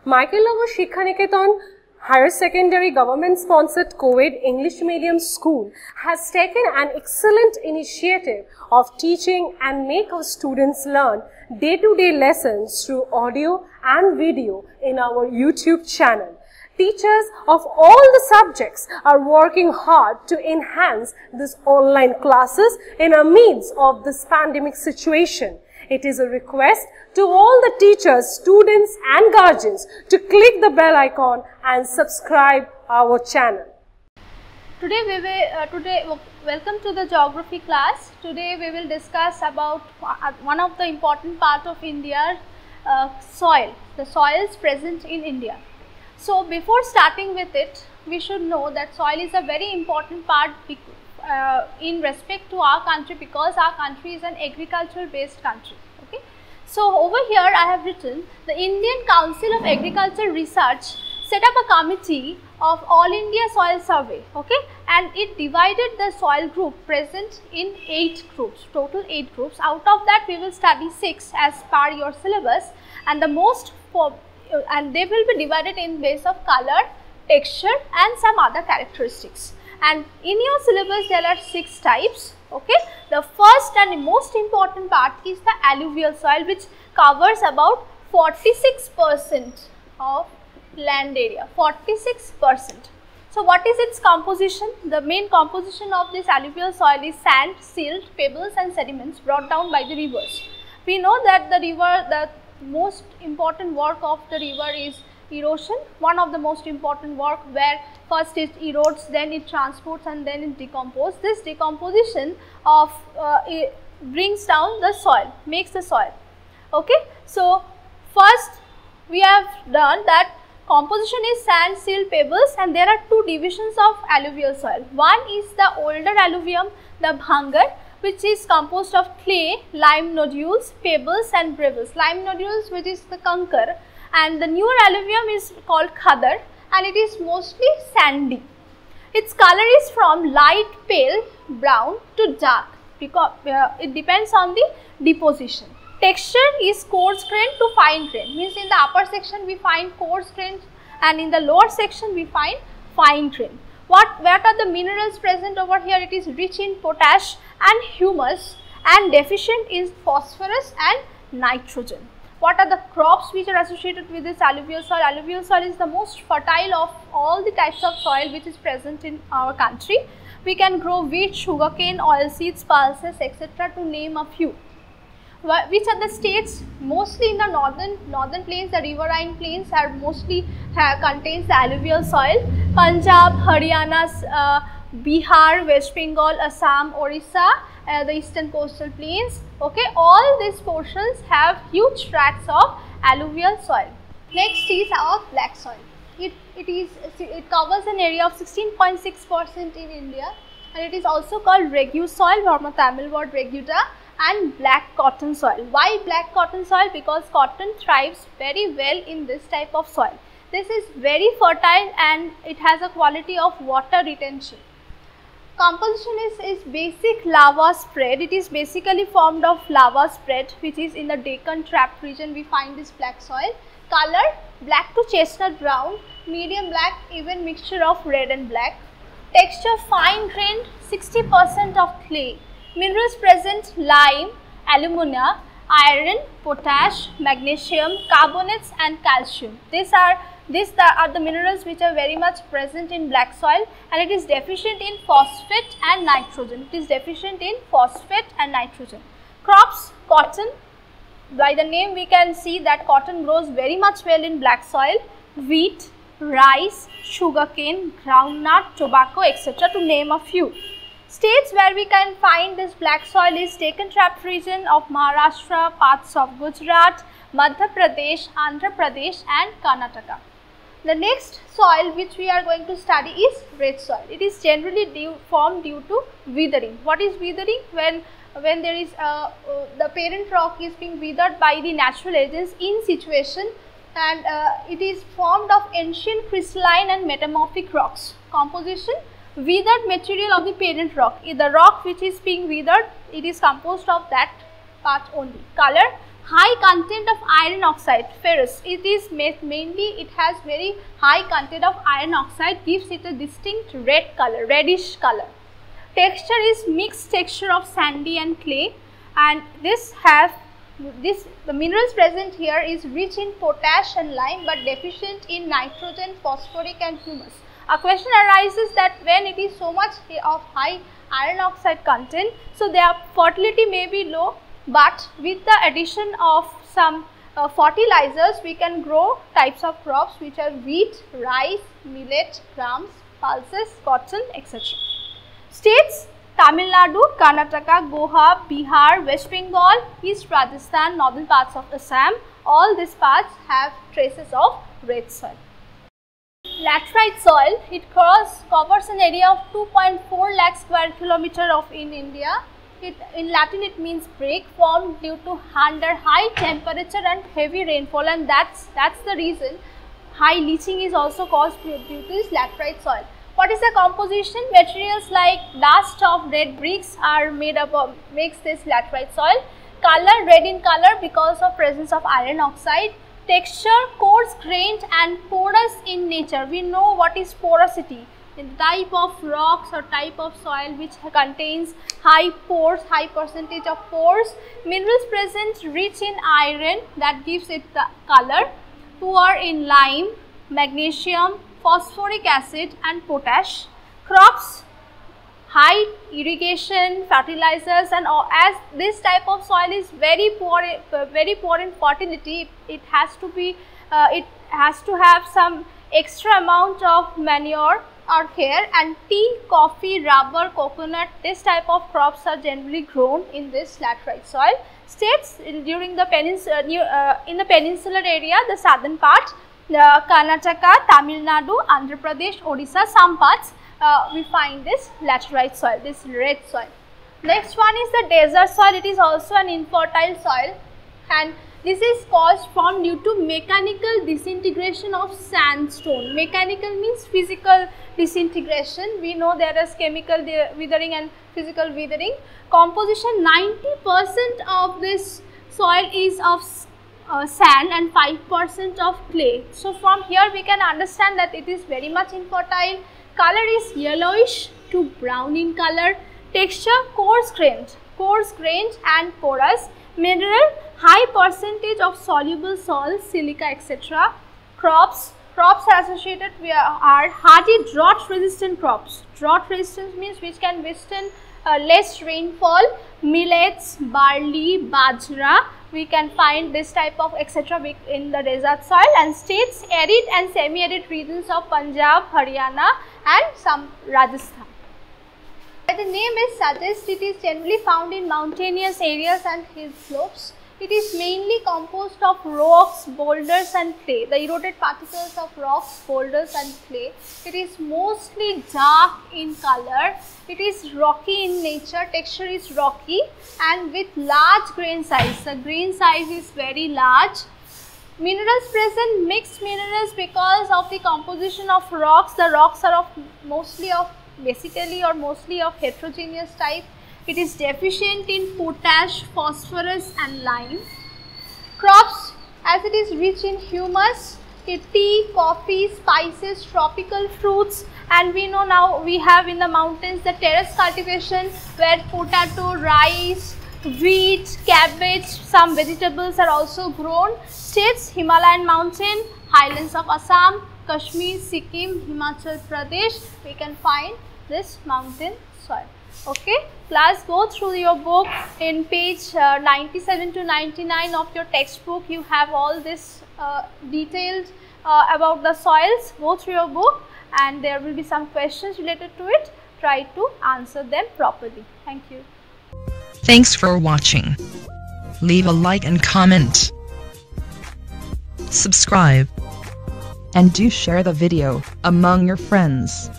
Michael Shikhaniketan Higher Secondary Government Sponsored Co-ed English Medium School has taken an excellent initiative of teaching and make our students learn day-to-day lessons through audio and video in our YouTube channel. Teachers of all the subjects are working hard to enhance these online classes in the midst of this pandemic situation. It is a request to all the teachers, students and guardians to click the bell icon and subscribe our channel. Welcome to the geography class. Today we will discuss about one of the important part of India, soil, the soils present in India. So before starting with it, we should know that soil is a very important part in respect to our country, because our country is an agricultural based country. Okay, so over here I have written the Indian Council of Agricultural Research set up a committee of All India Soil Survey, okay, and it divided the soil group present in 8 groups, total 8 groups. Out of that we will study 6 as per your syllabus, and and they will be divided in base of color, texture and some other characteristics. And in your syllabus there are 6 types. Okay, the first and most important part is the alluvial soil, which covers about 46% of land area, 46%. So what is its composition? The main composition of this alluvial soil is sand, silt, pebbles and sediments brought down by the rivers. We know that the most important work of the river is erosion, one of the most important work, where first it erodes, then it transports and then it decomposes. This decomposition of it brings down the soil, makes the soil. Okay, so first we have done that composition is sand, silt, pebbles, and there are 2 divisions of alluvial soil. One is the older alluvium, the bhangar, which is composed of clay, lime nodules, pebbles and gravels. Lime nodules, which is the kankar, and the newer alluvium is called khadar, and it is mostly sandy. Its color is from light pale brown to dark, because it depends on the deposition. Texture is coarse grained to fine grained, means in the upper section we find coarse grained and in the lower section we find fine grained. What are the minerals present over here? It is rich in potash and humus and deficient in phosphorus and nitrogen. What are the crops which are associated with this alluvial soil? Alluvial soil is the most fertile of all the types of soil which is present in our country. We can grow wheat, sugarcane, oilseeds, pulses, etc. to name a few. Which are the states? Mostly in the northern plains, the riverine plains are mostly contains the alluvial soil. Punjab, Haryana, Bihar, West Bengal, Assam, Orissa, the eastern coastal plains. Okay, all these portions have huge tracts of alluvial soil. Next is our black soil. It covers an area of 16.6% in India, and it is also called regu soil, from a Tamil word reguda, and black cotton soil. Why black cotton soil? Because cotton thrives very well in this type of soil. This is very fertile and it has a quality of water retention. Composition is basic lava spread. It is basically formed of lava spread, which is in the Deccan Trap region we find this black soil. Color black to chestnut brown, medium black, even mixture of red and black. Texture fine grained, 60% of clay. Minerals present: lime, alumina, iron, potash, magnesium, carbonates and calcium. These are the minerals which are very much present in black soil, and it is deficient in phosphate and nitrogen. It is deficient in phosphate and nitrogen. Crops: cotton. By the name we can see that cotton grows very much well in black soil. Wheat, rice, sugarcane, groundnut, tobacco, etc. to name a few. States where we can find this black soil is Deccan Trap region of Maharashtra, parts of Gujarat, Madhya Pradesh, Andhra Pradesh and Karnataka. The next soil which we are going to study is red soil. It is generally formed due to withering. What is withering? When there is the parent rock is being withered by the natural agents in situation, and it is formed of ancient crystalline and metamorphic rocks. Composition: withered material of the parent rock. The rock which is being withered, it is composed of that part only. Color: high content of iron oxide, ferrous. It is mainly, it has very high content of iron oxide, gives it a distinct red color, reddish color. Texture is mixed texture of sandy and clay, and the minerals present here is rich in potash and lime but deficient in nitrogen, phosphoric and humus. A question arises that when it is so much of high iron oxide content, so their fertility may be low, but with the addition of some fertilizers, we can grow types of crops which are wheat, rice, millet, grams, pulses, cotton, etc. States: Tamil Nadu, Karnataka, Goa, Bihar, West Bengal, East Rajasthan, northern parts of Assam. All these parts have traces of red soil. Laterite soil, it covers an area of 2.4 lakh square kilometer in India. In Latin it means break, formed due to under high temperature and heavy rainfall, and that's the reason high leaching is also caused due to this laterite soil. What is the composition? Materials like dust of red bricks are made up of, makes this laterite soil. Color, red in color because of presence of iron oxide. Texture, coarse grained and porous in nature. We know what is porosity. In the type of rocks or type of soil which contains high pores, high percentage of pores. Minerals present rich in iron, that gives it the color. Poor in lime, magnesium, phosphoric acid and potash. Crops, high irrigation, fertilizers, and all. As this type of soil is very poor in fertility, it has to have some extra amount of manure or care, and tea, coffee, rubber, coconut, this type of crops are generally grown in this laterite soil. States during the in the peninsular area, the southern part, Karnataka, Tamil Nadu, Andhra Pradesh, Odisha, some parts we find this laterite soil, this red soil. Next one is the desert soil. It is also an infertile soil, and this is caused from due to mechanical disintegration of sandstone. Mechanical means physical disintegration. We know there is chemical withering and physical withering. Composition: 90% of this soil is of sand and 5% of clay. So from here we can understand that it is very much infertile. Color is yellowish to brown in color. Texture: coarse grained and porous. Mineral: high percentage of soluble salts, silica, etc. Crops are associated with are hardy drought resistant crops. Drought resistance means which can withstand less rainfall. Millets, barley, bajra, we can find this type of etc. in the desert soil. And states: arid and semi-arid regions of Punjab, Haryana and some Rajasthan. As the name is suggests, it is generally found in mountainous areas and hill slopes. It is mainly composed of rocks, boulders and clay, the eroded particles of rocks, boulders and clay. It is mostly dark in color. It is rocky in nature, texture is rocky and with large grain size. The grain size is very large. Minerals present: mixed minerals because of the composition of rocks. The rocks are mostly of heterogeneous type. It is deficient in potash, phosphorus and lime. Crops: as it is rich in humus, tea, coffee, spices, tropical fruits, and we know now we have in the mountains the terrace cultivation where potato, rice, wheat, cabbage, some vegetables are also grown. States: Himalayan mountain, highlands of Assam, Kashmir, Sikkim, Himachal Pradesh, we can find this mountain soil. Okay, class, go through your book. In page 97 to 99 of your textbook, you have all this detailed about the soils. Go through your book and there will be some questions related to it. Try to answer them properly. Thank you. Thanks for watching. Leave a like and comment. Subscribe. And do share the video among your friends.